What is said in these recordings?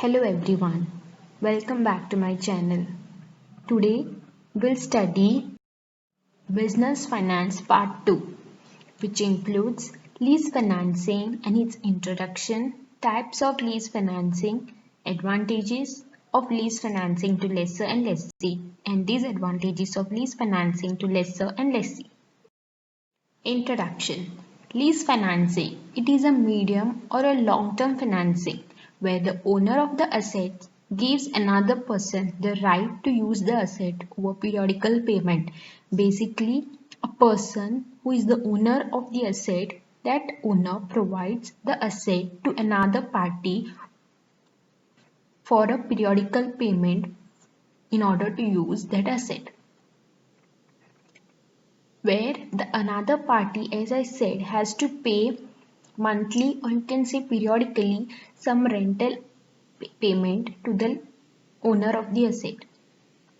Hello everyone, welcome back to my channel. Today we'll study Business Finance Part 2, which includes lease financing and its introduction, types of lease financing, advantages of lease financing to lessor and lessee, and disadvantages of lease financing to lessor and lessee. Introduction. Lease financing. It is a medium or a long-term financing where the owner of the asset gives another person the right to use the asset over periodical payment. Basically, a person who is the owner of the asset, that owner provides the asset to another party for a periodical payment in order to use that asset. Where the another party, as I said, has to pay monthly or you can say periodically some rental payment to the owner of the asset.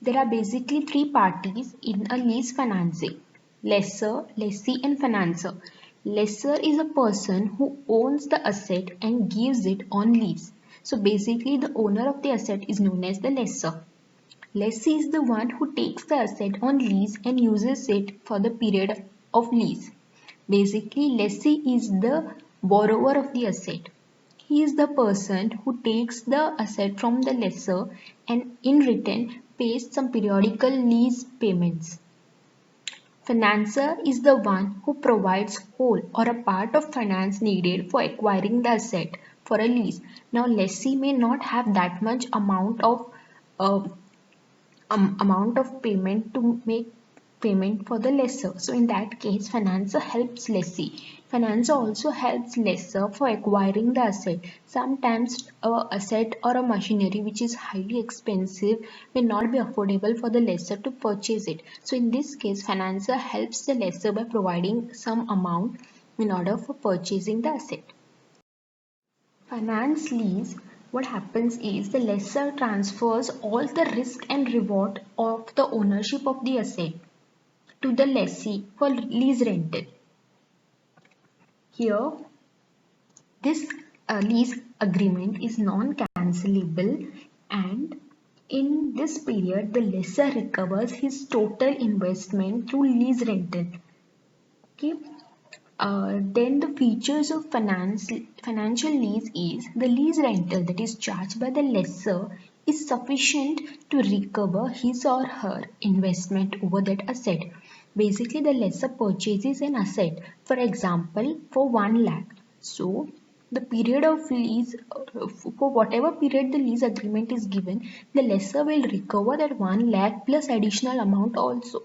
There are basically three parties in a lease financing: lessor, lessee and financer. Lessor is a person who owns the asset and gives it on lease. So basically the owner of the asset is known as the lessor. Lessee is the one who takes the asset on lease and uses it for the period of lease. Basically, lessee is the borrower of the asset. He is the person who takes the asset from the lessor and in return pays some periodical lease payments. Financer is the one who provides whole or a part of finance needed for acquiring the asset for a lease. Now, lessee may not have that much uh, amount of payment to make payment for the lessor. So in that case, financer helps lessee. Financer also helps lessor for acquiring the asset. Sometimes a asset or a machinery which is highly expensive may not be affordable for the lessor to purchase it. So in this case, financer helps the lessor by providing some amount in order for purchasing the asset. Finance lease, what happens is the lessor transfers all the risk and reward of the ownership of the asset to the lessee for lease rental. Here, this lease agreement is non-cancellable, and in this period the lessor recovers his total investment through lease rental. Okay. Then the features of financial lease is the lease rental that is charged by the lessor is sufficient to recover his or her investment over that asset. Basically, the lessor purchases an asset, for example, for 1 lakh. So, the period of lease, for whatever period the lease agreement is given, the lessor will recover that 1 lakh plus additional amount also.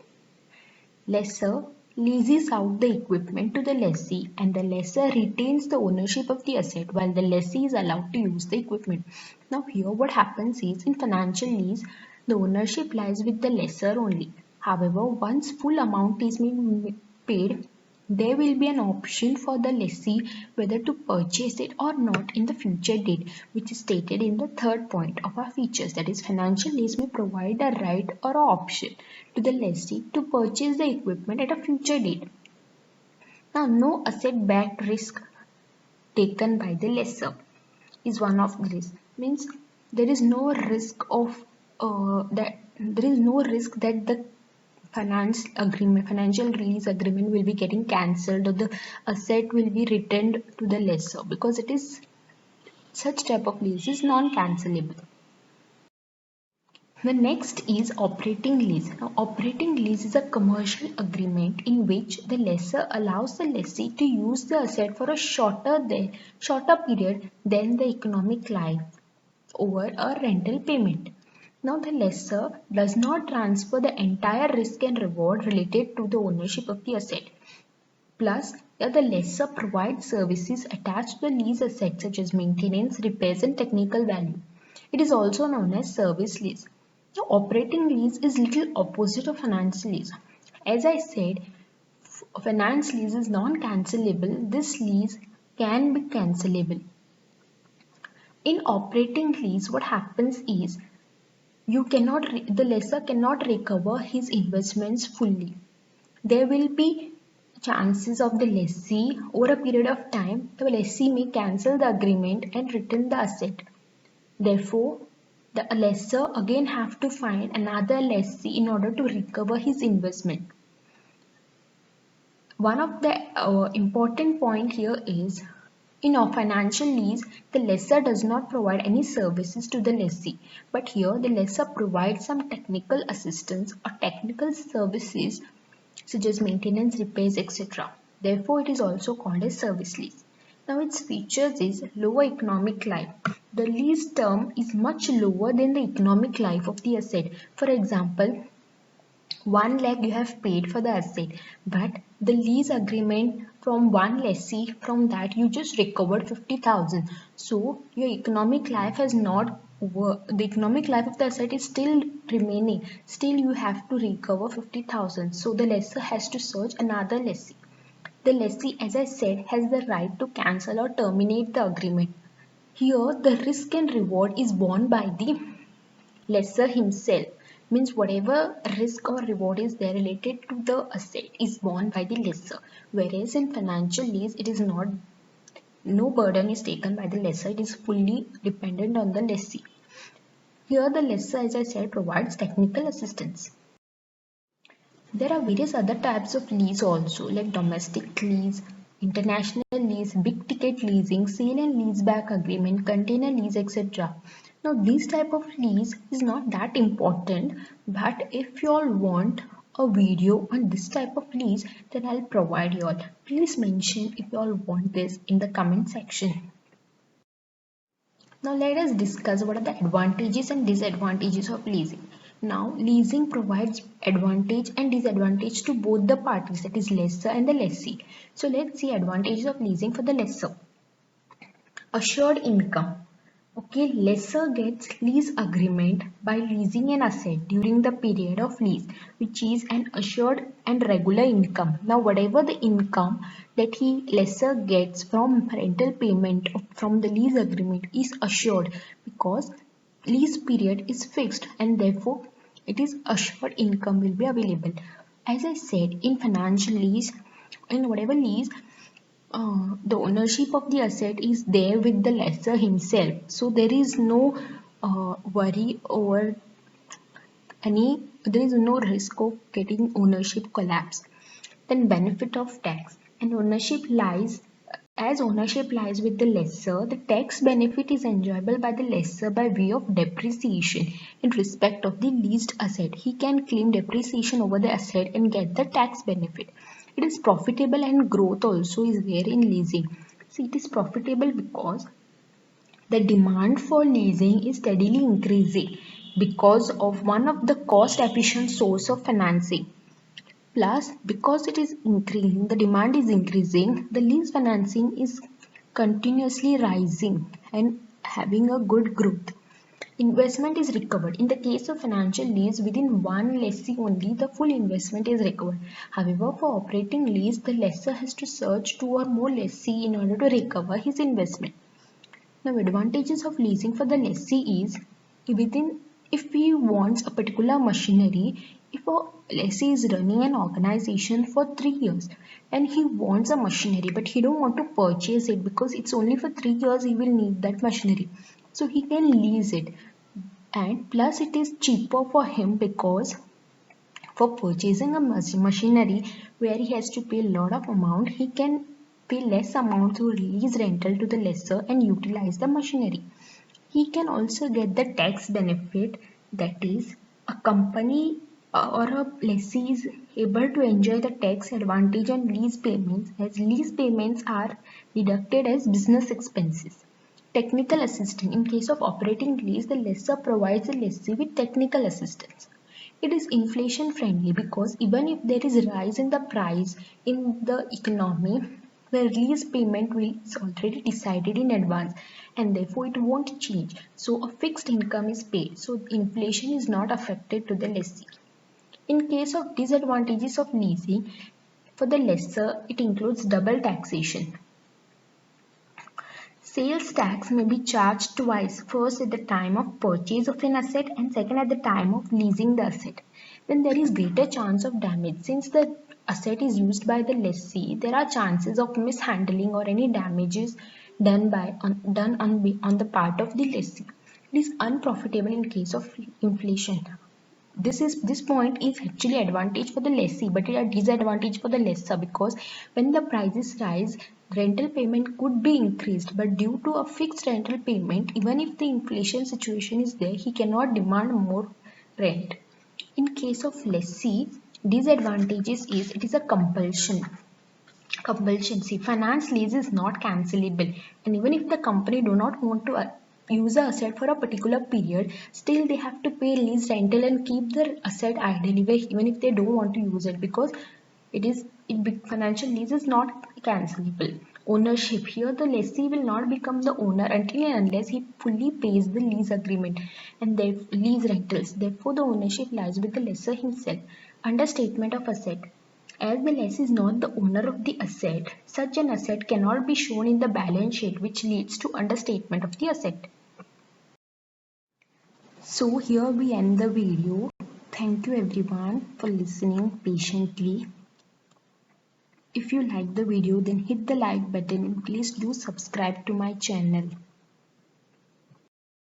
Lessor leases out the equipment to the lessee and the lessor retains the ownership of the asset while the lessee is allowed to use the equipment. Now here what happens is in financial lease, the ownership lies with the lessor only. However, once full amount is being paid, there will be an option for the lessee whether to purchase it or not in the future date, which is stated in the third point of our features. That is, financial lease may provide a right or an option to the lessee to purchase the equipment at a future date. Now, no asset-backed risk taken by the lessor is one of the risks. Means there is no risk of that the financial release agreement will be getting cancelled or the asset will be returned to the lessor, because it is such type of lease is non-cancellable. The next is operating lease. Now, operating lease is a commercial agreement in which the lessor allows the lessee to use the asset for a shorter period than the economic life over a rental payment. Now, the lessor does not transfer the entire risk and reward related to the ownership of the asset. Plus, the lessor provides services attached to the lease asset such as maintenance, repairs and technical value. It is also known as service lease. Now, operating lease is little opposite of finance lease. As I said, finance lease is non-cancellable. This lease can be cancellable. In operating lease, what happens is the lessor cannot recover his investments fully. There will be chances of the lessee over a period of time. The lessee may cancel the agreement and return the asset. Therefore, the lessor again have to find another lessee in order to recover his investment. One of the important point here is in a financial lease, the lessor does not provide any services to the lessee, but here the lessor provides some technical assistance or technical services such as maintenance, repairs, etc. Therefore, it is also called a service lease. Now, its features is lower economic life. The lease term is much lower than the economic life of the asset. For example, 1 lakh you have paid for the asset, but the lease agreement from one lessee, from that you just recovered 50,000. So your economic life has not the economic life of the asset is still remaining. Still you have to recover 50,000. So the lessor has to search another lessee. The lessee, as I said, has the right to cancel or terminate the agreement. Here the risk and reward is borne by the lessor himself, means whatever risk or reward is there related to the asset is borne by the lessor, whereas in financial lease it is not, no burden is taken by the lessor, it is fully dependent on the lessee. Here the lessor, as I said, provides technical assistance. There are various other types of lease also, like domestic lease, international lease, big ticket leasing, sale and lease back agreement, container lease, etc. Now this type of lease is not that important, but if you all want a video on this type of lease, then I'll provide you all. Please mention if you all want this in the comment section. Now let us discuss what are the advantages and disadvantages of leasing. Now leasing provides advantage and disadvantage to both the parties, that is lessor and the lessee. So let's see advantages of leasing for the lessor. Assured income. Okay, lessor gets lease agreement by leasing an asset during the period of lease, which is an assured and regular income. Now, whatever the income that lessor gets from rental payment from the lease agreement is assured, because lease period is fixed and therefore it is assured income will be available. As I said, in financial lease, in whatever lease, the ownership of the asset is there with the lessor himself, so there is no worry over there is no risk of getting ownership collapse. Then benefit of tax, and ownership lies, as ownership lies with the lessor, the tax benefit is enjoyable by the lessor by way of depreciation in respect of the leased asset. He can claim depreciation over the asset and get the tax benefit. It is profitable and growth also is there in leasing. See, it is profitable because the demand for leasing is steadily increasing because of one of the cost efficient source of financing. Plus, because it is increasing, the demand is increasing, the lease financing is continuously rising and having a good growth. Investment is recovered. In the case of financial lease, within one lessee only, the full investment is recovered. However, for operating lease, the lessor has to search two or more lessee in order to recover his investment. Now, advantages of leasing for the lessee is, within, if he wants a particular machinery, if a lessee is running an organization for 3 years and he wants a machinery but he don't want to purchase it because it's only for 3 years he will need that machinery, so he can lease it. And plus it is cheaper for him because for purchasing a machinery where he has to pay a lot of amount, he can pay less amount through lease rental to the lessor and utilize the machinery. He can also get the tax benefit, that is, a company or a lessee is able to enjoy the tax advantage on lease payments, as lease payments are deducted as business expenses. Technical assistance. In case of operating lease, the lessor provides the lessee with technical assistance. It is inflation friendly because even if there is a rise in the price in the economy, the lease payment is already decided in advance and therefore it won't change. So a fixed income is paid. So inflation is not affected to the lessee. In case of disadvantages of leasing, for the lessor, it includes double taxation. Sales tax may be charged twice, first at the time of purchase of an asset and second at the time of leasing the asset. Then there is greater chance of damage. Since the asset is used by the lessee, there are chances of mishandling or any damages done on the part of the lessee. It is unprofitable in case of inflation. This point is actually advantage for the lessee, but it is a disadvantage for the lessor, because when the prices rise, rental payment could be increased, but due to a fixed rental payment, even if the inflation situation is there, he cannot demand more rent. In case of lessee, disadvantages is it is a compulsion. See, finance lease is not cancelable, and even if the company do not want to use the asset for a particular period, still they have to pay lease rental and keep the asset idle even if they don't want to use it, because financial lease is not cancelable. Ownership, here the lessee will not become the owner until and unless he fully pays the lease agreement and the lease rentals. Therefore, the ownership lies with the lessor himself. Understatement of asset, as the lessee is not the owner of the asset, such an asset cannot be shown in the balance sheet, which leads to understatement of the asset. So here we end the video. Thank you everyone for listening patiently. If you like the video, then hit the like button and please do subscribe to my channel.